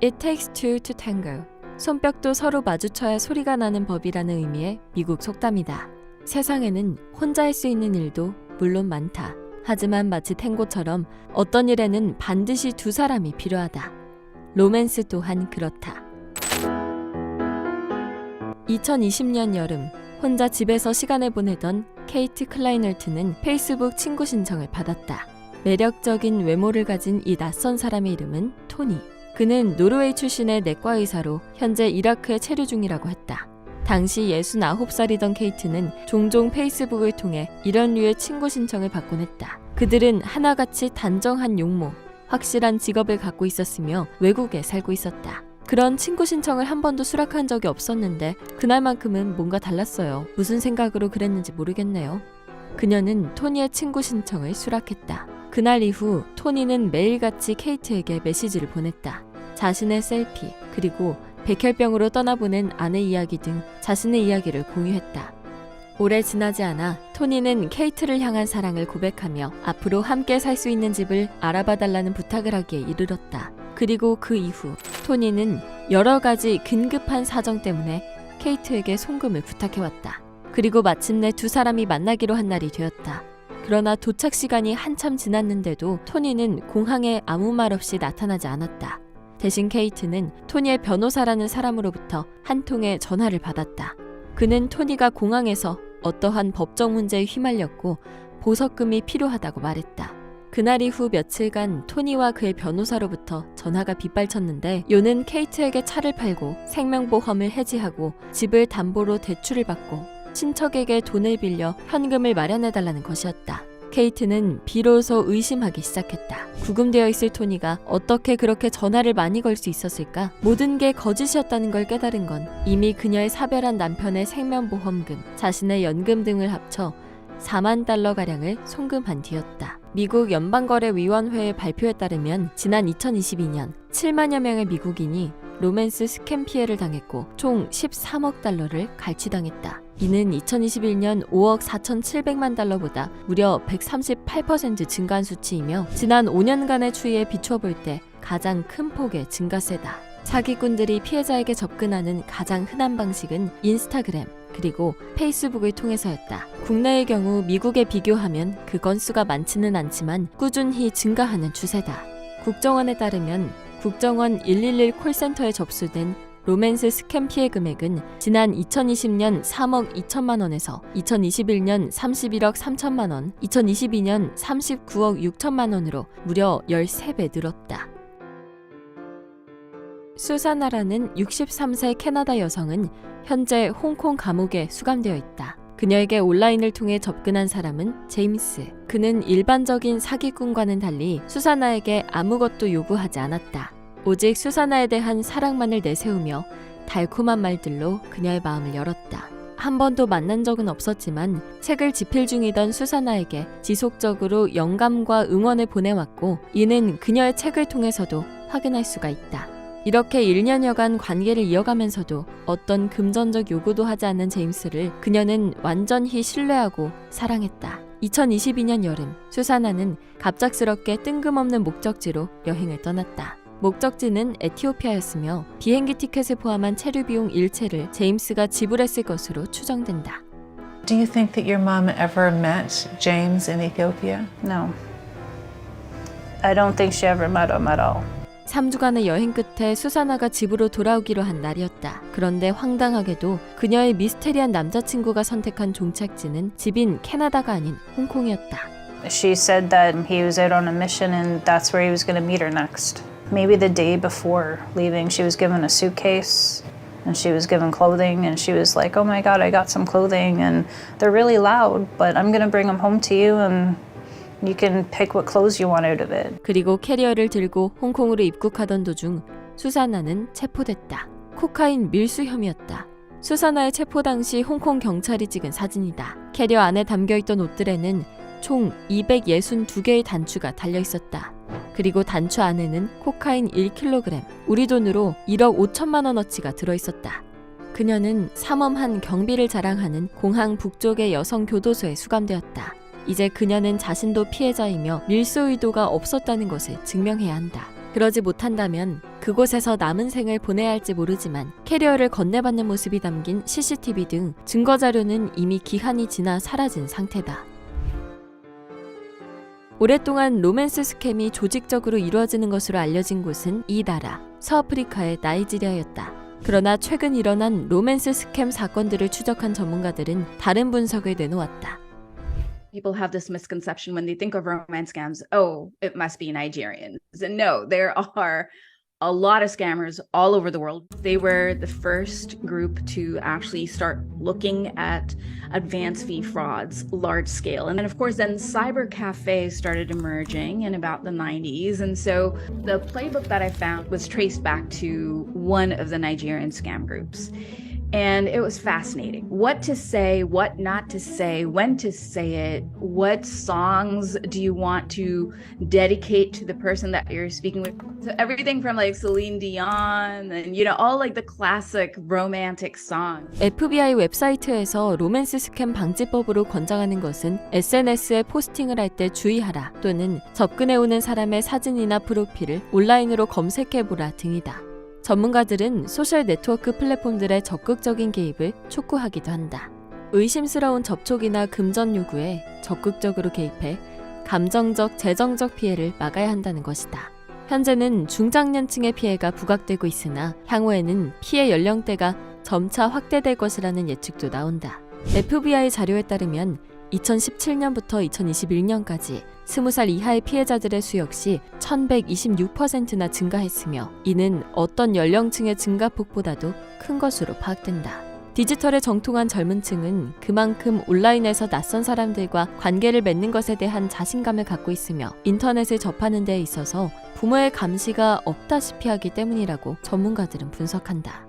It takes two to tango. 손뼉도 서로 마주쳐야 소리가 나는 법이라는 의미의 미국 속담이다. 세상에는 혼자 할 수 있는 일도 물론 많다. 하지만 마치 탱고처럼 어떤 일에는 반드시 두 사람이 필요하다. 로맨스 또한 그렇다. 2020년 여름, 혼자 집에서 시간을 보내던 케이트 클라이널트는 페이스북 친구 신청을 받았다. 매력적인 외모를 가진 이 낯선 사람의 이름은 토니. 그는 노르웨이 출신의 내과 의사로 현재 이라크에 체류 중이라고 했다. 당시 69살이던 케이트는 종종 페이스북을 통해 이런 류의 친구 신청을 받곤 했다. 그들은 하나같이 단정한 용모, 확실한 직업을 갖고 있었으며 외국에 살고 있었다. 그런 친구 신청을 한 번도 수락한 적이 없었는데 그날만큼은 뭔가 달랐어요. 무슨 생각으로 그랬는지 모르겠네요. 그녀는 토니의 친구 신청을 수락했다. 그날 이후 토니는 매일같이 케이트에게 메시지를 보냈다. 자신의 셀피, 그리고 백혈병으로 떠나보낸 아내 이야기 등 자신의 이야기를 공유했다. 오래 지나지 않아 토니는 케이트를 향한 사랑을 고백하며 앞으로 함께 살 수 있는 집을 알아봐달라는 부탁을 하기에 이르렀다. 그리고 그 이후 토니는 여러 가지 긴급한 사정 때문에 케이트에게 송금을 부탁해왔다. 그리고 마침내 두 사람이 만나기로 한 날이 되었다. 그러나 도착 시간이 한참 지났는데도 토니는 공항에 아무 말 없이 나타나지 않았다. 대신 케이트는 토니의 변호사라는 사람으로부터 한 통의 전화를 받았다. 그는 토니가 공항에서 어떠한 법적 문제에 휘말렸고 보석금이 필요하다고 말했다. 그날 이후 며칠간 토니와 그의 변호사로부터 전화가 빗발쳤는데 요는 케이트에게 차를 팔고 생명보험을 해지하고 집을 담보로 대출을 받고 친척에게 돈을 빌려 현금을 마련해달라는 것이었다. 케이트는 비로소 의심하기 시작했다. 구금되어 있을 토니가 어떻게 그렇게 전화를 많이 걸 수 있었을까? 모든 게 거짓이었다는 걸 깨달은 건 이미 그녀의 사별한 남편의 생명보험금, 자신의 연금 등을 합쳐 4만 달러가량을 송금한 뒤였다. 미국 연방거래위원회의 발표에 따르면 지난 2022년 7만여 명의 미국인이 로맨스 스캠 피해를 당했고 총 13억 달러를 갈취당했다. 이는 2021년 5억 4,700만 달러보다 무려 138% 증가한 수치이며 지난 5년간의 추이에 비추어 볼 때 가장 큰 폭의 증가세다. 사기꾼들이 피해자에게 접근하는 가장 흔한 방식은 인스타그램 그리고 페이스북을 통해서였다. 국내의 경우 미국에 비교하면 그 건수가 많지는 않지만 꾸준히 증가하는 추세다. 국정원에 따르면 국정원 111 콜센터에 접수된 로맨스 스캠 피해 금액은 지난 2020년 3억 2천만 원에서 2021년 31억 3천만 원, 2022년 39억 6천만 원으로 무려 13배 늘었다. 수사나라는 63세 캐나다 여성은 현재 홍콩 감옥에 수감되어 있다. 그녀에게 온라인을 통해 접근한 사람은 제임스. 그는 일반적인 사기꾼과는 달리 수사나에게 아무것도 요구하지 않았다. 오직 수사나에 대한 사랑만을 내세우며 달콤한 말들로 그녀의 마음을 열었다. 한 번도 만난 적은 없었지만 책을 집필 중이던 수사나에게 지속적으로 영감과 응원을 보내왔고 이는 그녀의 책을 통해서도 확인할 수가 있다. 이렇게 1년여간 관계를 이어가면서도 어떤 금전적 요구도 하지 않는 제임스를 그녀는 완전히 신뢰하고 사랑했다. 2022년 여름, 수사나는 갑작스럽게 뜬금없는 목적지로 여행을 떠났다. 목적지는 에티오피아였으며 비행기 티켓을 포함한 체류 비용 일체를 제임스가 지불했을 것으로 추정된다. Do you think that your mom ever met James in Ethiopia? No. I don't think she ever met him at all. 3주간의 여행 끝에 수사나가 집으로 돌아오기로 한 날이었다. 그런데 황당하게도 그녀의 미스테리한 남자친구가 선택한 종착지는 집인 캐나다가 아닌 홍콩이었다. She said that he was out on a mission and that's where he was going to meet her next. Maybe the day before leaving, she was given a suitcase and she was given clothing and she was like, oh my God, I got some clothing and they're really loud, but I'm going to bring them home to you and you can pick what clothes you want out of it. 그리고 캐리어를 들고 홍콩으로 입국하던 도중 수사나는 체포됐다. 코카인 밀수 혐의였다. 수사나의 체포 당시 홍콩 경찰이 찍은 사진이다. 캐리어 안에 담겨있던 옷들에는 총 262개의 단추가 달려있었다. 그리고 단추 안에는 코카인 1kg, 우리 돈으로 1억 5천만 원어치가 들어있었다. 그녀는 삼엄한 경비를 자랑하는 공항 북쪽의 여성 교도소에 수감되었다. 이제 그녀는 자신도 피해자이며 밀수 의도가 없었다는 것을 증명해야 한다. 그러지 못한다면 그곳에서 남은 생을 보내야 할지 모르지만 캐리어를 건네받는 모습이 담긴 CCTV 등 증거 자료는 이미 기한이 지나 사라진 상태다. 오랫동안 로맨스 스캠이 조직적으로 이루어지는 것으로 알려진 곳은 이 나라, 서아프리카의 나이지리아였다. 그러나 최근 일어난 로맨스 스캠 사건들을 추적한 전문가들은 다른 분석을 내놓았다. People have this misconception when they think of romance scams, oh, it must be Nigerians. And no, there are a lot of scammers all over the world. They were the first group to actually start looking at advance fee frauds, large scale. And then, of course, then cyber cafes started emerging in about the 90s. And so the playbook that I found was traced back to one of the Nigerian scam groups. And it was fascinating. What to say, what not to say, when to say it, what songs do you want to dedicate to the person that you're speaking with? So everything from like Celine Dion and, you know, all like the classic romantic songs. FBI 웹사이트에서 로맨스 스캠 방지법으로 권장하는 것은 SNS에 포스팅을 할 때 주의하라 또는 접근해오는 사람의 사진이나 프로필을 온라인으로 검색해보라 등이다. 전문가들은 소셜 네트워크 플랫폼들의 적극적인 개입을 촉구하기도 한다. 의심스러운 접촉이나 금전 요구에 적극적으로 개입해 감정적, 재정적 피해를 막아야 한다는 것이다. 현재는 중장년층의 피해가 부각되고 있으나 향후에는 피해 연령대가 점차 확대될 것이라는 예측도 나온다. FBI 자료에 따르면 2017년부터 2021년까지 20살 이하의 피해자들의 수 역시 1126%나 증가했으며 이는 어떤 연령층의 증가폭보다도 큰 것으로 파악된다. 디지털에 정통한 젊은 층은 그만큼 온라인에서 낯선 사람들과 관계를 맺는 것에 대한 자신감을 갖고 있으며 인터넷을 접하는 데 있어서 부모의 감시가 없다시피 하기 때문이라고 전문가들은 분석한다.